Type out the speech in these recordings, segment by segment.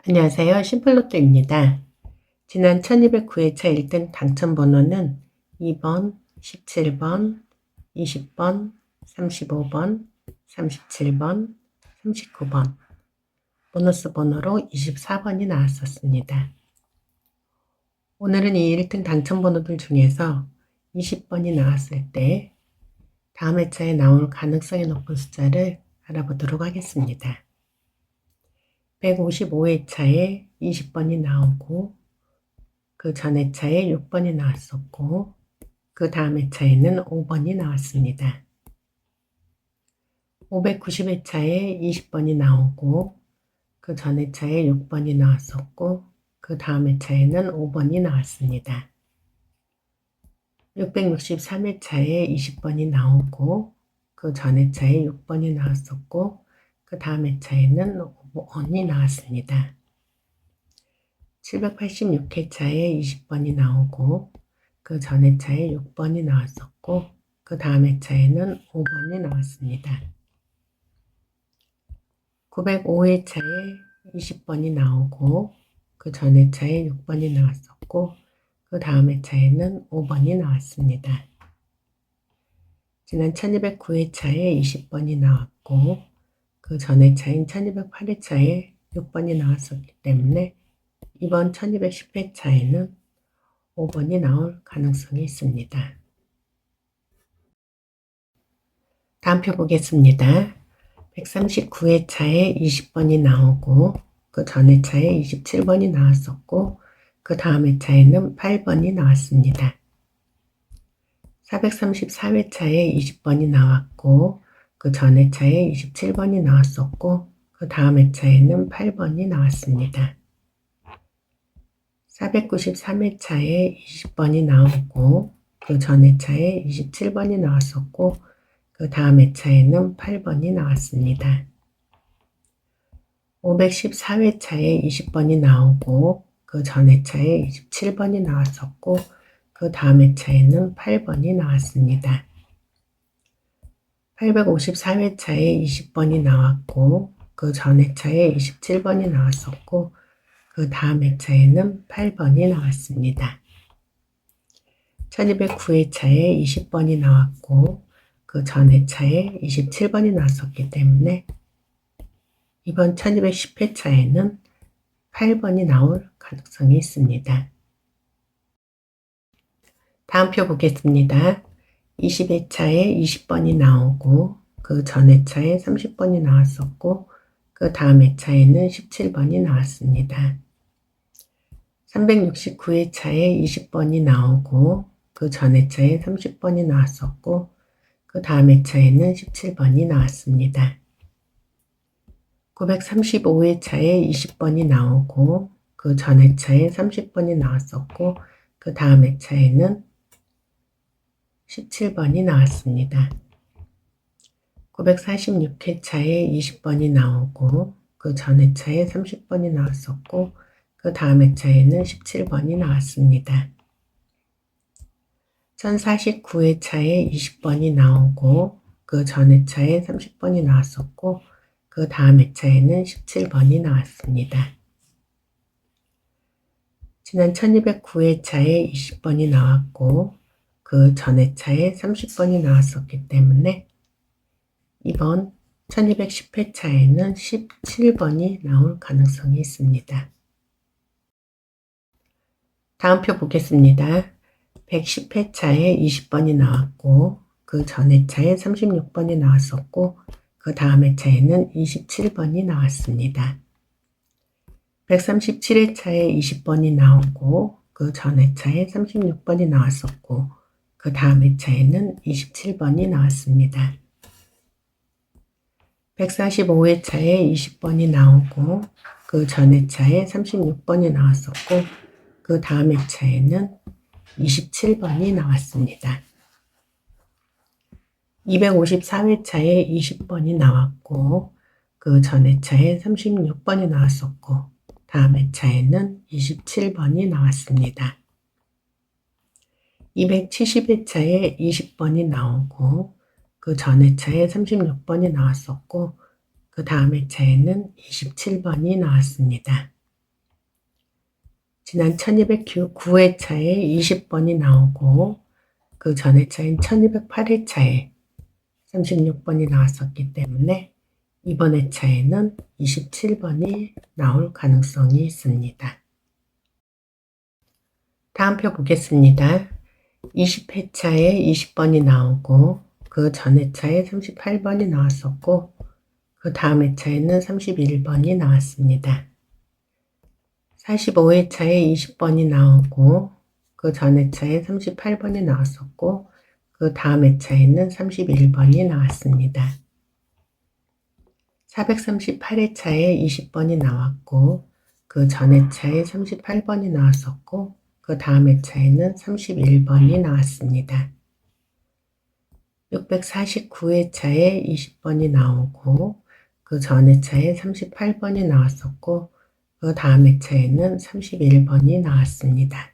안녕하세요. 심플로또입니다. 지난 1209회차 1등 당첨번호는 2번, 17번, 20번, 35번, 37번, 39번, 보너스 번호로 24번이 나왔었습니다. 오늘은 이 1등 당첨번호들 중에서 20번이 나왔을 때 다음 회차에 나올 가능성이 높은 숫자를 알아보도록 하겠습니다. 155회차에 20번이 나오고 그 전 회차에 6번이 나왔었고 그 다음 회차에는 5번이 나왔습니다. 590회차에 20번이 나오고 그 전 회차에 6번이 나왔었고 그 다음 회차에는 5번이 나왔습니다. 663회차에 20번이 나오고 그 전 회차에 6번이 나왔었고 그 다음 회차에는 5번이 나왔습니다. 786회차에 20번이 나오고 그 전 회차에 6번이 나왔었고 그 다음 회차에는 5번이 나왔습니다. 905회차에 20번이 나오고 그 전 회차에 6번이 나왔었고 그 다음 회차에는 5번이 나왔습니다. 지난 1209회차에 20번이 나왔고 그 전 회차인 1208회차에 6번이 나왔었기 때문에 이번 1210회차에는 5번이 나올 가능성이 있습니다. 다음 표 보겠습니다. 139회차에 20번이 나오고 그 전 회차에 27번이 나왔었고 그 다음 회차에는 8번이 나왔습니다. 434회차에 20번이 나왔고 그 전 회차에 27번이 나왔었고 그 다음 회차에는 8번이 나왔습니다. 493회차에 20번이 나오고 그 전 회차에 27번이 나왔었고 그 다음 회차에는 8번이 나왔습니다. 514회차에 20번이 나오고 그 전 회차에 27번이 나왔었고 그 다음 회차에는 8번이 나왔습니다. 854회차에 20번이 나왔고 그 전 회차에 27번이 나왔었고 그 다음 회차에는 8번이 나왔습니다. 1209회차에 20번이 나왔고 그 전 회차에 27번이 나왔었기 때문에 이번 1210회차에는 8번이 나올 가능성이 있습니다. 다음 표 보겠습니다. 20회차에 20번이 나오고 그 전 회차에 30번이 나왔었고 그 다음 회차에는 17번이 나왔습니다. 369회차에 20번이 나오고 그 전 회차에 30번이 나왔었고 그 다음 회차에는 17번이 나왔습니다. 935회차에 20번이 나오고 그 전 회차에 30번이 나왔었고 그 다음 회차에는 17번이 나왔습니다. 946회차에 20번이 나오고 그 전 회차에 30번이 나왔었고 그 다음 회차에는 17번이 나왔습니다. 1049회차에 20번이 나오고 그 전 회차에 30번이 나왔었고 그 다음 회차에는 17번이 나왔습니다. 지난 1209회차에 20번이 나왔고 그 전 회차에 30번이 나왔었기 때문에 이번 1210회차에는 17번이 나올 가능성이 있습니다. 다음 표 보겠습니다. 110회차에 20번이 나왔고 그 전 회차에 36번이 나왔었고 그 다음 회차에는 27번이 나왔습니다. 137회차에 20번이 나오고 그 전 회차에 36번이 나왔었고 그 다음 회차에는 27번이 나왔습니다. 145회차에 20번이 나오고 그 전 회차에 36번이 나왔었고 그 다음 회차에는 27번이 나왔습니다. 254회차에 20번이 나왔고 그 전 회차에 36번이 나왔었고 다음 회차에는 27번이 나왔습니다. 270회차에 20번이 나오고 그 전 회차에 36번이 나왔었고 그 다음 회차에는 27번이 나왔습니다. 지난 1209회차에 20번이 나오고 그 전 회차인 1208회차에 36번이 나왔었기 때문에 이번 회차에는 27번이 나올 가능성이 있습니다. 다음 표 보겠습니다. 20회차에 20번이 나오고 그 전 회차에 38번이 나왔었고 그 다음 회차에는 31번이 나왔습니다. 45회차에 20번이 나오고 그 전 회차에 38번이 나왔었고 그 다음 회차에는 31번이 나왔습니다. 438회차에 20번이 나왔고 그 전 회차에 38번이 나왔었고 그 다음 회차에는 31번이 나왔습니다. 649회차에 20번이 나오고 그 전 회차에 38번이 나왔었고 그 다음 회차에는 31번이 나왔습니다.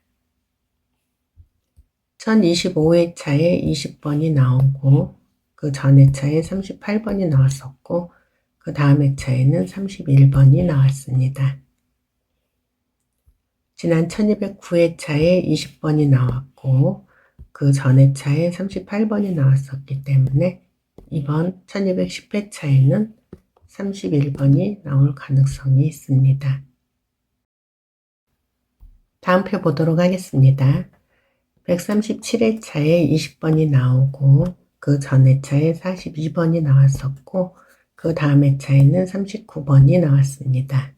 1025회차에 20번이 나오고 그 전 회차에 38번이 나왔었고 그 다음 회차에는 31번이 나왔습니다. 지난 1209회차에 20번이 나왔고 그 전 회차에 38번이 나왔었기 때문에 이번 1210회차에는 31번이 나올 가능성이 있습니다. 다음 표 보도록 하겠습니다. 137회차에 20번이 나오고 그 전 회차에 42번이 나왔었고 그 다음 회차에는 39번이 나왔습니다.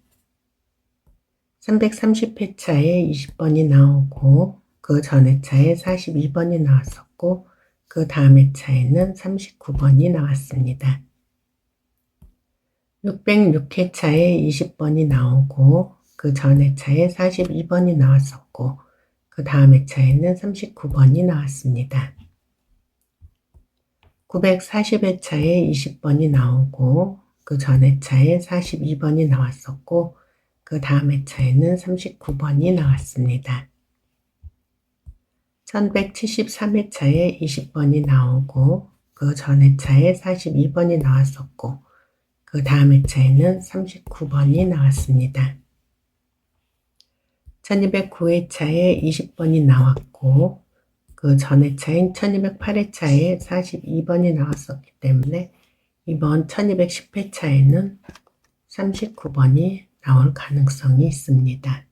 330회차에 20번이 나오고 그 전 회차에 42번이 나왔었고 그 다음 회차에는 39번이 나왔습니다. 606회차에 20번이 나오고 그 전 회차에 42번이 나왔었고 그 다음 회차에는 39번이 나왔습니다. 940회차에 20번이 나오고 그 전 회차에 42번이 나왔었고 그 다음 회차에는 39번이 나왔습니다. 1173회차에 20번이 나오고 그 전 회차에 42번이 나왔었고 그 다음 회차에는 39번이 나왔습니다. 1209회차에 20번이 나왔고 그 전 회차인 1208회차에 42번이 나왔었기 때문에 이번 1210회차에는 39번이 나올 가능성이 있습니다.